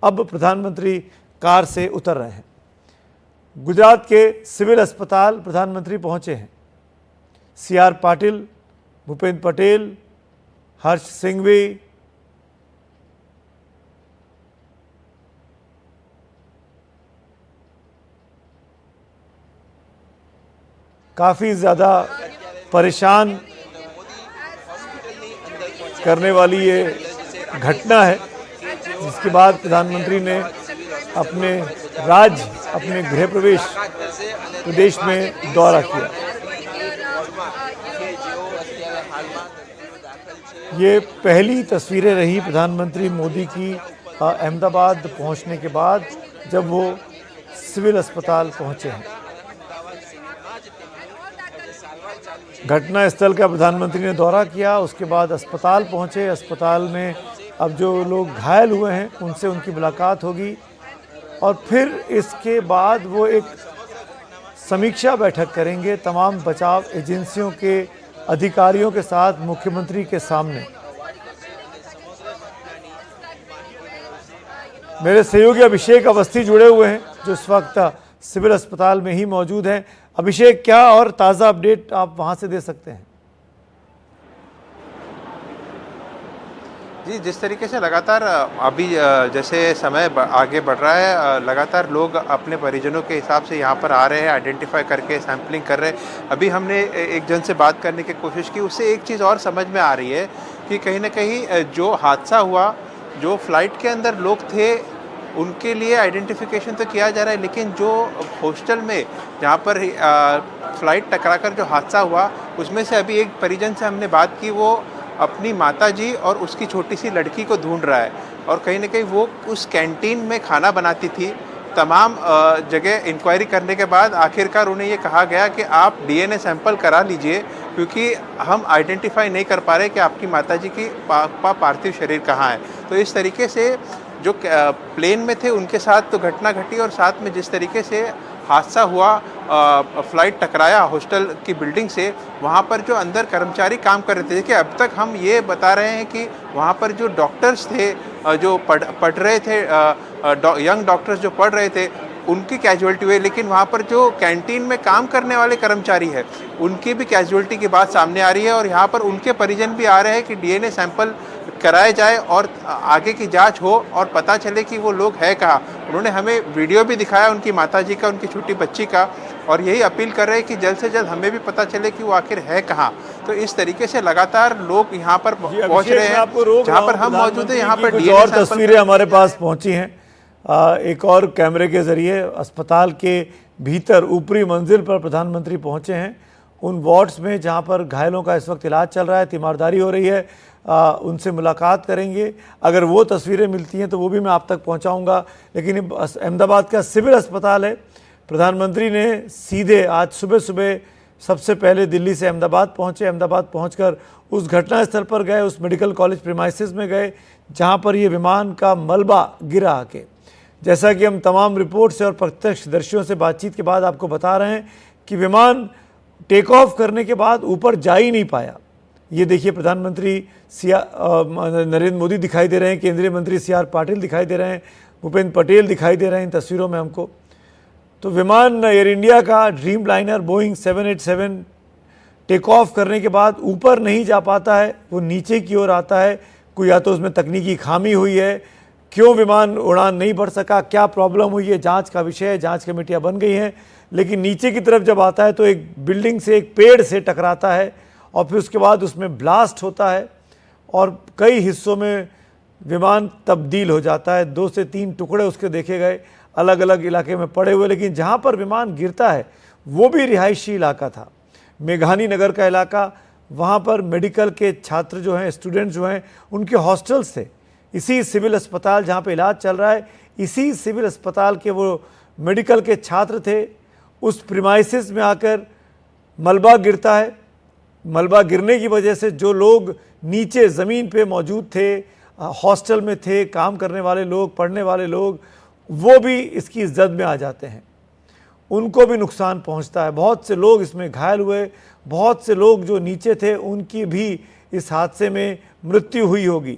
अब प्रधानमंत्री कार से उतर रहे हैं। गुजरात के सिविल अस्पताल प्रधानमंत्री पहुंचे हैं। CR पाटिल, भूपेंद्र पटेल, हर्ष सिंघवी, काफ़ी ज़्यादा परेशान करने वाली ये घटना है, जिसके बाद प्रधानमंत्री ने अपने अपने गृह प्रदेश में दौरा किया। ये पहली तस्वीरें रही प्रधानमंत्री मोदी की अहमदाबाद पहुंचने के बाद, जब वो सिविल अस्पताल पहुंचे हैं। घटना स्थल का प्रधानमंत्री ने दौरा किया, उसके बाद अस्पताल पहुंचे। अस्पताल में अब जो लोग घायल हुए हैं उनसे उनकी मुलाकात होगी और फिर इसके बाद वो एक समीक्षा बैठक करेंगे तमाम बचाव एजेंसियों के अधिकारियों के साथ मुख्यमंत्री के सामने। मेरे सहयोगी अभिषेक अवस्थी जुड़े हुए हैं, जो इस वक्त सिविल अस्पताल में ही मौजूद हैं। अभिषेक, क्या और ताज़ा अपडेट आप वहां से दे सकते हैं? जी, जिस तरीके से लगातार अभी जैसे समय आगे बढ़ रहा है, लगातार लोग अपने परिजनों के हिसाब से यहाँ पर आ रहे हैं, आइडेंटिफाई करके सैंपलिंग कर रहे हैं। अभी हमने एक जन से बात करने की कोशिश की, उससे एक चीज़ और समझ में आ रही है कि कहीं ना कहीं जो हादसा हुआ, जो फ्लाइट के अंदर लोग थे उनके लिए आइडेंटिफिकेशन तो किया जा रहा है, लेकिन जो हॉस्टल में जहाँ पर फ्लाइट टकराकर जो हादसा हुआ, उसमें से अभी एक परिजन से हमने बात की, वो अपनी माताजी और उसकी छोटी सी लड़की को ढूंढ रहा है और कहीं ना कहीं वो उस कैंटीन में खाना बनाती थी। तमाम जगह इंक्वायरी करने के बाद आखिरकार उन्हें ये कहा गया कि आप DNA सैंपल करा लीजिए, क्योंकि हम आइडेंटिफाई नहीं कर पा रहे कि आपकी माताजी की पार्थिव शरीर कहाँ है। तो इस तरीके से जो प्लेन में थे उनके साथ तो घटना घटी, और साथ में जिस तरीके से हादसा हुआ, फ्लाइट टकराया हॉस्टल की बिल्डिंग से, वहाँ पर जो अंदर कर्मचारी काम कर रहे थे। देखिए, अब तक हम ये बता रहे हैं कि वहाँ पर जो डॉक्टर्स थे, जो पढ़ रहे थे, यंग डॉक्टर्स जो पढ़ रहे थे, उनकी कैजुअल्टी हुई, लेकिन वहाँ पर जो कैंटीन में काम करने वाले कर्मचारी हैं उनकी भी कैजुअल्टी की बात सामने आ रही है। और यहाँ पर उनके परिजन भी आ रहे हैं कि DNA सैंपल कराया जाए और आगे की जांच हो और पता चले कि वो लोग है कहाँ। उन्होंने हमें वीडियो भी दिखाया उनकी माताजी का, उनकी छोटी बच्ची का, और यही अपील कर रहे हैं कि जल्द से जल्द हमें भी पता चले कि वो आखिर है कहाँ। तो इस तरीके से लगातार लोग यहाँ पर पहुँच रहे हैं। जहाँ पर हम मौजूद हैं, यहाँ पर और तस्वीरें हमारे पास पहुँची हैं। एक और कैमरे के जरिए अस्पताल के भीतर ऊपरी मंजिल पर प्रधानमंत्री पहुँचे हैं। उन वार्ड्स में जहाँ पर घायलों का इस वक्त इलाज चल रहा है, तीमारदारी हो रही है, उनसे मुलाकात करेंगे। अगर वो तस्वीरें मिलती हैं तो वो भी मैं आप तक पहुंचाऊंगा। लेकिन अहमदाबाद का सिविल अस्पताल है। प्रधानमंत्री ने सीधे आज सुबह सुबह सबसे पहले दिल्ली से अहमदाबाद पहुंचे। अहमदाबाद पहुंचकर उस घटना स्थल पर गए, उस मेडिकल कॉलेज प्रीमाइसेस में गए जहां पर ये विमान का मलबा गिरा आके। जैसा कि हम तमाम रिपोर्ट से और प्रत्यक्षदर्शियों से बातचीत के बाद आपको बता रहे हैं कि विमान टेक ऑफ करने के बाद ऊपर जा ही नहीं पाया। ये देखिए, प्रधानमंत्री नरेंद्र मोदी दिखाई दे रहे हैं, केंद्रीय मंत्री CR पाटिल दिखाई दे रहे हैं, भूपेंद्र पटेल दिखाई दे रहे हैं इन तस्वीरों में हमको। तो विमान एयर इंडिया का Dreamliner Boeing 787 take off करने के बाद ऊपर नहीं जा पाता है, वो नीचे की ओर आता है। कोई या तो उसमें तकनीकी खामी हुई है, क्यों विमान उड़ान नहीं बढ़ सका, क्या प्रॉब्लम हुई है, जाँच का विषय है, जाँच कमेटियाँ बन गई हैं। लेकिन नीचे की तरफ जब आता है तो एक बिल्डिंग से, एक पेड़ से टकराता है और फिर उसके बाद उसमें ब्लास्ट होता है और कई हिस्सों में विमान तब्दील हो जाता है। 2 से 3 टुकड़े उसके देखे गए, अलग अलग इलाके में पड़े हुए। लेकिन जहाँ पर विमान गिरता है वो भी रिहायशी इलाका था, मेघानी नगर का इलाका। वहाँ पर मेडिकल के छात्र जो हैं, स्टूडेंट्स जो हैं, उनके हॉस्टल्स थे। इसी सिविल अस्पताल जहाँ पे इलाज चल रहा है, इसी सिविल अस्पताल के वो मेडिकल के छात्र थे। उस प्रीमाइसेस में आकर मलबा गिरता है। मलबा गिरने की वजह से जो लोग नीचे ज़मीन पे मौजूद थे, हॉस्टल में थे, काम करने वाले लोग, पढ़ने वाले लोग, वो भी इसकी जद में आ जाते हैं, उनको भी नुकसान पहुंचता है। बहुत से लोग इसमें घायल हुए, बहुत से लोग जो नीचे थे उनकी भी इस हादसे में मृत्यु हुई होगी।